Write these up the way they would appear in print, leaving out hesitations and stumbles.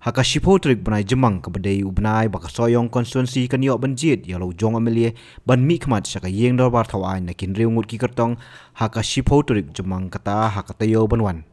haka shipo trik banai jemang kabadai ubnai baka soyong konstituensi kanyo banjit yalau jong amelie ban mi khmat saka yeng dor bar thawai na kin reungut ki kartong haka shipo trik jemang kata haka tayo banwan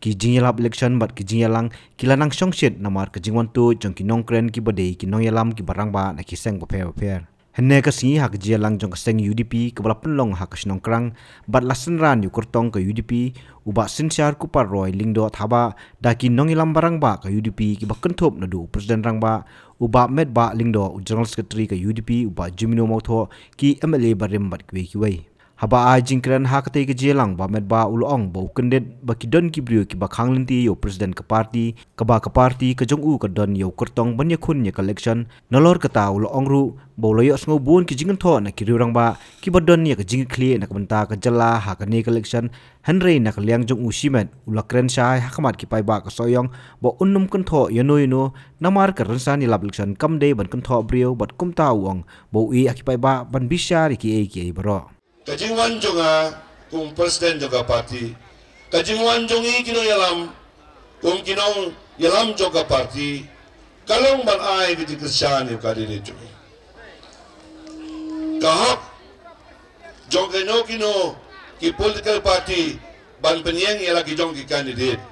ki jingyalap election bat ki jingyalang kilanang songshit namar ka jingwan tu jong ki nongkren ki badai ki nongyalam ki barang ba na ki seng paper henne ka singi hak jialang jong ka seng UDP ka bala penlong hak snongkrang bat lasen ran yu kurtong ka UDP uba sinsyar ku parroy lingdo thaba daki nongilam barang ba ka UDP ki bakenthop na du president rang ba uba med ba lingdo general secretary ka UDP uba jimino motho ki MLA barim bat ki wei haba a jingkran hakate ke jelang ba med ba ulong bo kendet ba kidon ki brio ki ba khanglenti yo president ka party ka jong u ka don yo kurtong banya khun nya collection nolor ka ta ulong ru bo loyo sngo bun ki jingan tho na ki riurang ba ki ba don nya ka jing kli na ka banta ka jala ha ka ne collection hanrei na ka liang jong u simet ulakren shai hakamat ki pai ba ka soyong bo unnum kan tho yano namar ka ransan ni lab election kam de ban kan tho brio bat kum ta uang bo i akipai ba ban bishar ki e baro Kajingwan jonga kung presiden juga parti. Kajingwan jongi kino yalam kung kinong yalam juga parti. Kalong ban ay kiti Krisyan yung kadili jongi. Kahap jonga no kino ki political party ban penyeng yala ki jong ki candidate.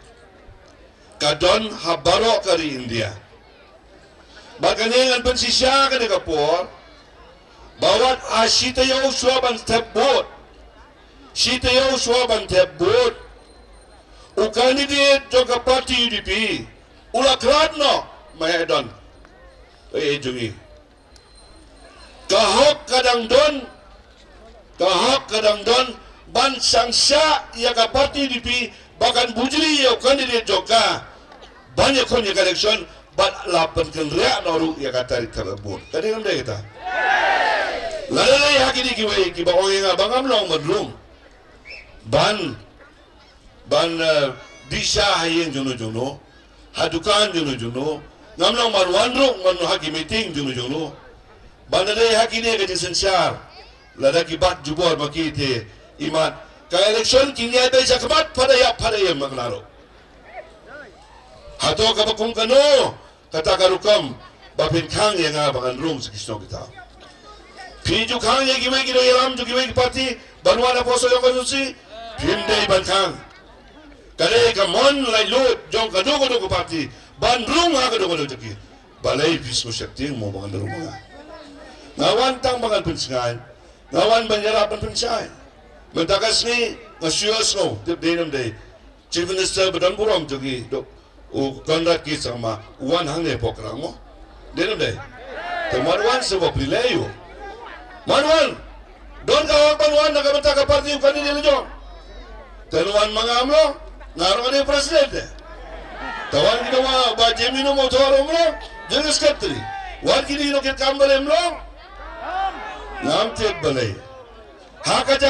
Kadon habaro kari India. Bakanengan pensisya ka de kapor. Bawat asita yaw suaban tebot. Sita yaw suaban tebot. U candidate joka parti UDP. Ula kradno mahedon. Jungi. Kahok kadang don ban sangsa ya ka parti UDP bahkan bujri yaw candidate joka banyak kon ya election ban lapan kenria noru ya kata terbut. Kadang namanya kita. Lalai hakini kiwai ki ba oyenga bangam long madrum ban disha hayeng jono hadukan jono ngamlong marwanro manu haki meeting jono ban lalai hakini ka jisensyar lada ki bat jubor makite imat ka election kinya dai sakmat pada ya maglaro hato ka bakung kano kata karukam bapin khang yang bangan room sekisno kita Piju kang ye giwe gido yalam ju giwe parti banwana poso yo konstitusi pindai ban kang kare ka mon lai lut jong ka dogo parti ban rung ha ka dogo jeki balai bisko shakti mo bangan rumah ngawan tang bangan pensingan ngawan banjara ban pensingan mentakas ni ngasios no tip denam dei chief minister badan buram jogi do u kandrat ki sama wan hangne pokrang mo denam dei temarwan sebab prilayu Manuan, don kawak manuan nak bentak ke parti bukan ini lejo. Tenuan mangamlo, ngaruh ada presiden deh. Tawan kita mah bajem minum motor umlo, jenis ketri. Wan kini ino ket kambal umlo, ngamtet balai. Hak aja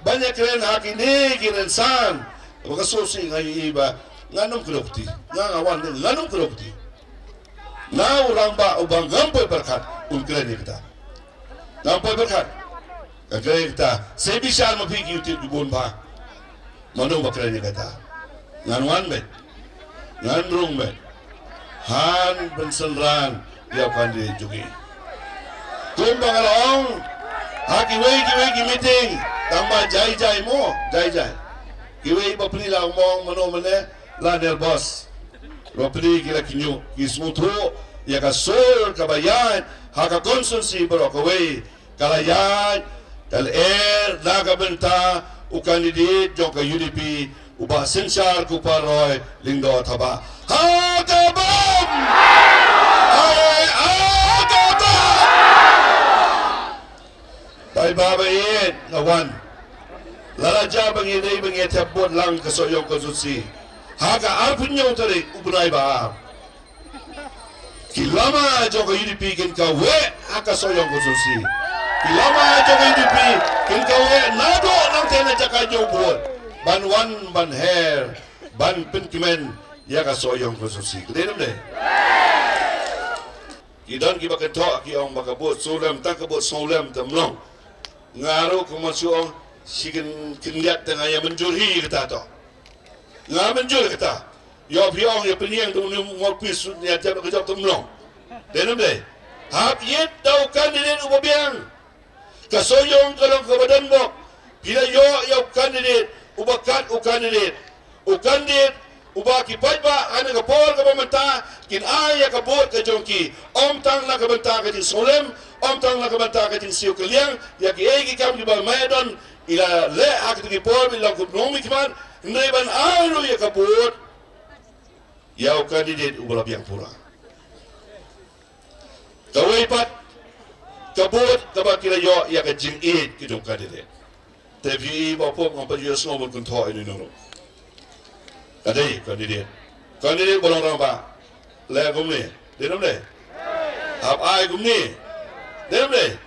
banyak keren hak ini keren san. Maka sosi ngai iba nganum kerokti, ngawan nganum kerokti. Nah orang ba ubang gampai berkat keren kita. Nampai berkat. Kaya kita sebisar mapiki utit gubon pa. Mano bakranya kata. Nganuan bet. Nganrung bet. Han pensenran dia pandi jugi. Kumbang along. Kiwei meeting. Tambah jai mo. Jai. Kiwei papilila umong mano mane. Lader boss. Rapili kila kinyo. Kismuto. Ya ka sol kabayan. Haka konsensi berokawai kalayan kal naga benta u candidate joka UDP ubah sensar ku paroy lingdo thaba haka bam dai baba yen ngawan laraja bangi tabot lang kasoyong konsensi haka arpunyo tare ubnai ba Kilama joka UDP kin kawe haka soyong konstitusi. Kilama joka UDP kin kawe nado nang tena jaka jobot. Ban hair, ban penkimen ya ka soyong konstitusi. Kedenam deh. Kidan ki baketok ki ong bakabot solam tak kabot solam tamlong. Ngaro komasiong sikin kinliat tengah yang menjurhi kata to. Ngah menjur kata. yo piong ya peniang tu mau pis ya jab kerja tu melong denam deh hab yet tau kandidat ubabiang kasoyong kalau ke badan bok bila yo kandidat ubakat kandidat ubah kipai ba ana ka por ka pamenta kin aya ka bot ka jongki om tang la ka benta ka jing solem om tang la ka benta ka jing siu kaliang ya ki egi kam di ba maidon ila le ak di por bila ku nomi kman nreban alu ya ka bot ya kandidat ubah biang pura kawai pat ka bot ka ba kila yo ya ka jing it ki jong kandidat tapi ba pop ngapa yo snobol kun tho ini no kadai kandidat bolong rang ba le gumni denam le ap ai gumni denam le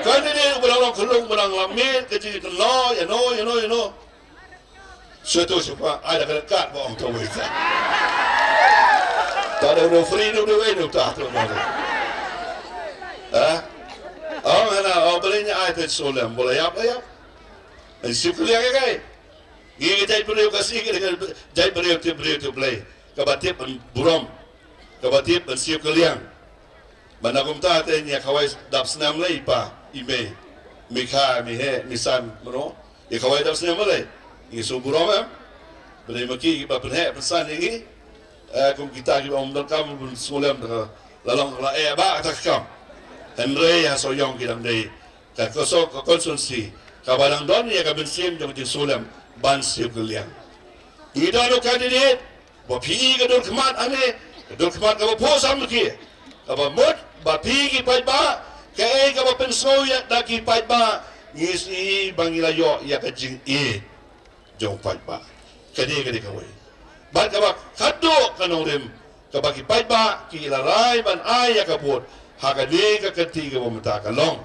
kandidat bolong rang khulung bolong lamit keji lo ya no seto siapa ada kat ba ong tawi ta ada no free no we no ta tu ana belinya ai te solam boleh ya sikuliang kai gigi jai beriu kasih jai beriu tu play kabatip buram kabatip siap kaliang managum ta te nya kawai dap senam lei pa ime mikha mihe misan mano ya kawai dap senam lei ini so buram beri maki ba penhe pesan ini kum kita ki om dal kam bun solam lalong la ba tak kam henry ya so yong kidam dei ka koso konsulsi kabalang don ya ka bensim jong ti solam ban siap kaliang ida no kandidat ba pi ka dor khmat ane dor khmat ka po sam ki ka ba mot ba pi ki pai ba ka e ka ba penso ya da ki pai ba ngisi bangila yo ya ka jing jong pai ba kadi ka wei ba ka ba khaddo ka no rem ka ba ki pai ba ki la rai ban ai ya ka bot ha ka de ka kati ka ba mata ka long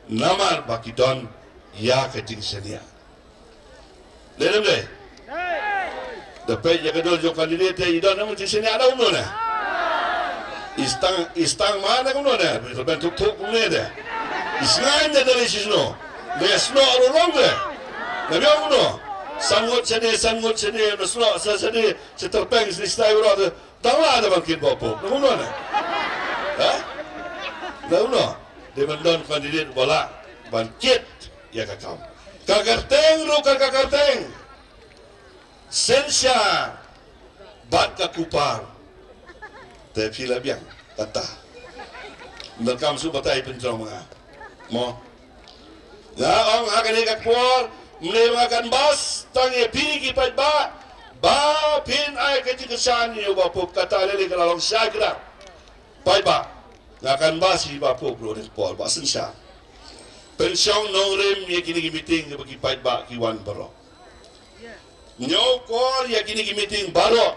namar ba ki don ya ka jing senia Lelem deh. Dapat ya kedua jok kandidat idon namun di sini ada umur na. Istang mana umur na? Bentuk umur na. Isngain dari sini. Besno orang deh. Nabi umur. Sangut seni, besno seni seterpeng seni stay urut. Tahu ada bangkit bapak. Umur na. Hah? Umur. Dia mendon kandidat bola bangkit ya kakam. Kakarteng sensya bat kakupar te pila biang tata melkam su batai penjong mga mo la ong akan kakupar mle makan bas tangi pigi pat ba pin ai kejikesan ni ba pop kata lele kalau syagra pai ba akan bas ba pop lo ni pol ba sensya pensiong nongrem ya kini meeting bagi pait ba kiwan baro nyokor ya kini meeting baro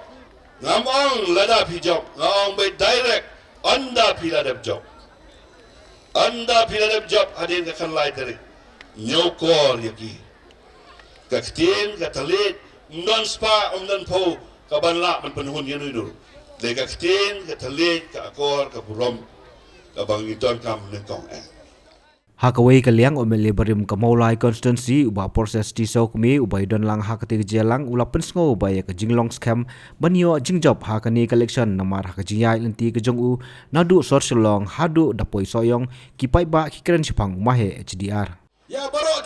ngamong lada pijok ngamong by direct anda piladap job hadir ka kan lai tari nyokor ya ki kaktin katalit non spa dan po kabanla man panahon yan dulu de kaktin katalit ka akor ka burom ka bangiton kam nengkong Hakawai kaliang omele barim kamaulai constituency uba proses ti saukmi ubai don lang hakati jelang ula pensngo ubai ka jinglong scam banyo jingjop hakani collection namar hakajiyai lenti ke jongu nadu sorsolong hadu dapoi soyong kipai ba kikren sipang mahe HDR ya baro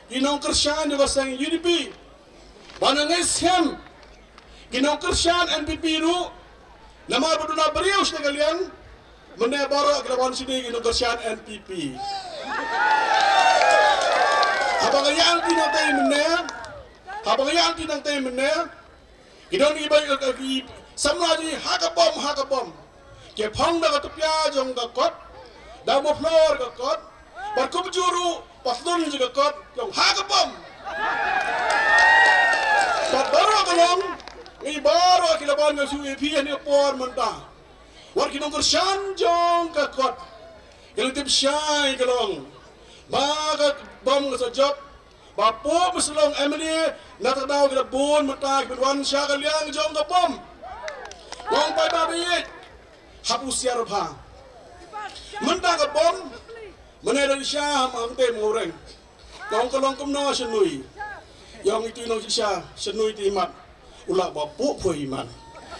kinong kersyan di basang UDP banangai scam kinong kersyan NPP ru namar baduna berius na kalian mene baro kirawan sini kinong kersyan NPP habang yang tinang tay mene idon ibay samlaji hakabom ke phang da katupya jong da kot da mo floor ka kot bar ko juru paslon ji ka kot jong hakabom baro kalong ni baro kilaban nga suwi pian ni por manta war kinong kersyan jong ka kot kalau tip syai kalong maka bom sa job bapo maslong emni natadaw kita bon matak benwan sya kaliang jong ka bom wong pa babi hapus siar pha menta ka bom menera sya am te moreng wong kalong kumno senui yang itu no sya senui ti mat ulah bapu puiman.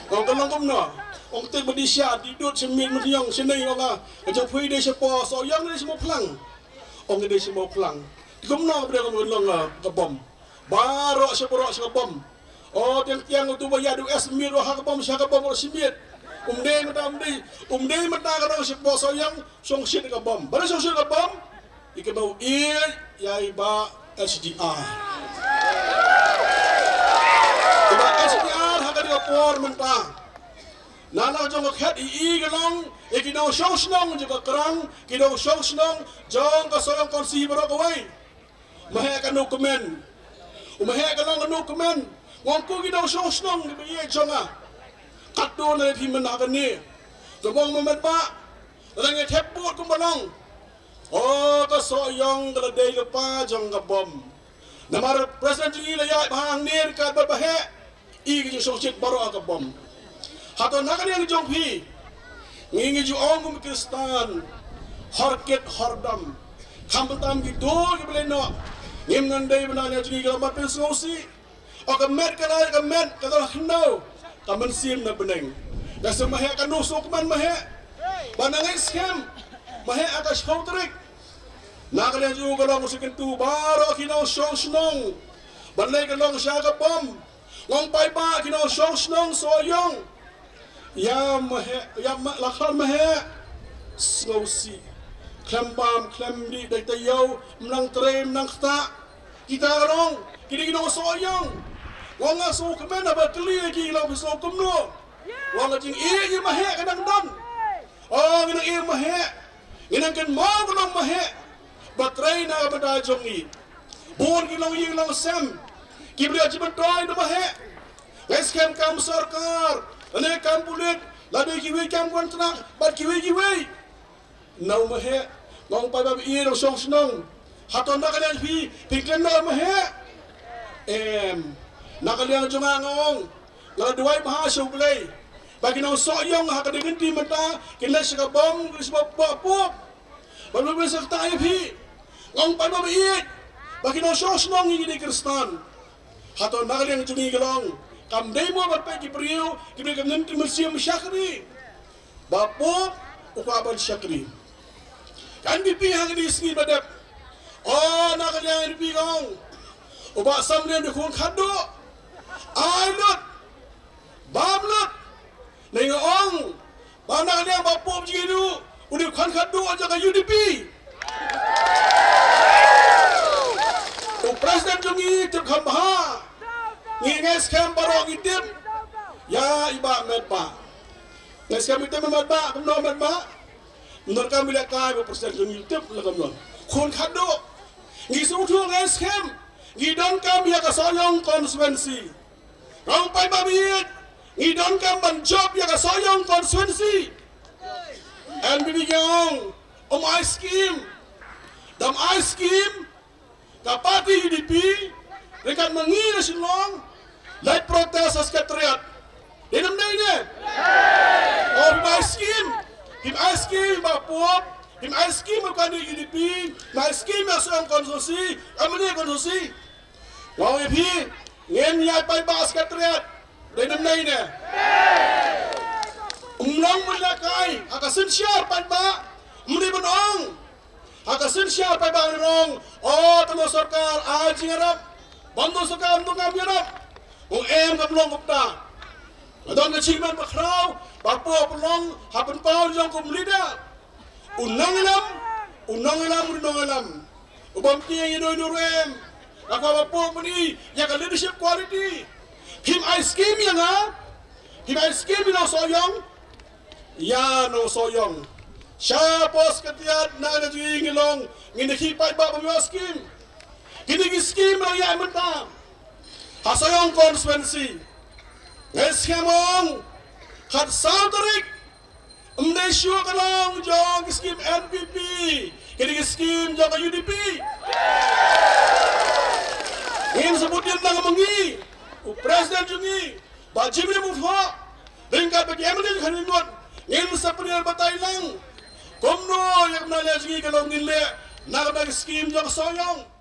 Kau kalau kau no, orang tu berdisya didut semil meniang senai orang macam pui dia siapa soyang dia semua pelang. Orang dia semua pelang. Kau no pada kau long kebom. Baru siapa bom. Oh tiang tu bayar du esmir wah kebom siapa bom orang simit. Umdei mata kalau siapa soyang song shit kebom. Baru song shit kebom. Ikebau ya iba HDR. Iba HDR haka dia por mentah. Nana jong khat galong ikinaw show snong juga kerang kinaw show snong jong ka soyang konsi barok away. Mahe ka no comment. Umahe ka lang no comment. Ngongko kinaw show snong di biye jonga. Kaddo na ti menakan ni. Jomong memet pa. Lang teput kumbalong. Oh ka soyang kada day pa jong ka bom. Namar present ni la ya bahang nir ka babahe. Igi show shit baro ka bom. Hato nakan yang jongpi, ngingi ju ongum Kristan, horket hordam, kampetam gitu kebeleno, ngimnandai benarnya jadi gambar pensosi, okamet kalai kamet katalah kenau, kamen sim na beneng, dah semahe kanu sokman mahe, banangai scam, mahe atas kauterik, nakan yang juga kalau musikin tu baru kinau show snong, banai kalau siapa bom, ngong pai pa kinau show snong soyong. Ya lakhan mahe snowsi klembam klemdi dai tayo menang trem nang kta kita rong kini kino soyong wong aso kemen aba kli lagi lau so kumno wong jing e mahe kadang dan oh ngina e mahe ngina kan mo kanang mahe batrai na bada jongi bon kilo yi lau sem kibri ajiban toy na mahe eskem kam sarkar ane kam pulit labe kiwi kam kontrak bat kiwi nau mahe ngong pa ba i ro song snong haton na kalian fi piklen na mahe nakalian jonga ngong la duai baha so play bagi nau soyong ha kada genti mata kilas ka bom kris bop balu be serta fi ngong pa ba i bagi nau song snong ni di Kristan haton na kalian jongi gelong kam demo bat ki priu kibri kam nanti mersiam syakri bapo ukaban syakri kan bipi hang di sini badap oh nak yang bipi kong uba samne de kon khado ailut bamlut nengo ong bana yang bapo jiru udi kon khado aja ka UDP presiden jungi tep khambha nginges kem barong itim ya iba medpa nges kem itim medpa kumno medpa menurut kami lihat kai persen jung itim lagam non kon khado ngisu thu nges kem ngidon kam ya ka soyong konsuensi rong pai babit ngidon kam ban job ya ka soyong konsuensi NBB gong ice cream dam ice cream kapati UDP rekan mengira silong light protes sekretariat dinam dai ne oh him ice cream bapuap him ice cream bukan di UDP ice cream yang konsorsi amane konsorsi wau epi ngem ya pai ba sekretariat dinam dai ne umlong melakai akasin syar pai ba mri benong akasin syar pai ba rong oh temo sarkar aji ngarap bantu sekam tu kami nak, kam long kopta, adon keciman bakrau, bapo pelong, hapen pau jong kum lida, unang elam, ubam tiang ido rem, aku bapo meni, ya ka leadership quality, him ice cream yang him ice cream no soyong, ya no soyong, siapa seketiat na ada jingilong, ngini kipai bapa ice cream. Kini skim lang ya mata. Hasayong konsuensi. Ngeskamong kat sauterik. Umdesyo kalong jong skim NPP. Kini skim jong UDP. Ngin sebutin lang mengi. Presiden jungi. Bajimri mufha. Ringkat bagi emelit kaningot. Ngin sepenir batay lang. Komno yang menalya jungi kalong nile. Nakabag skim jong soyong.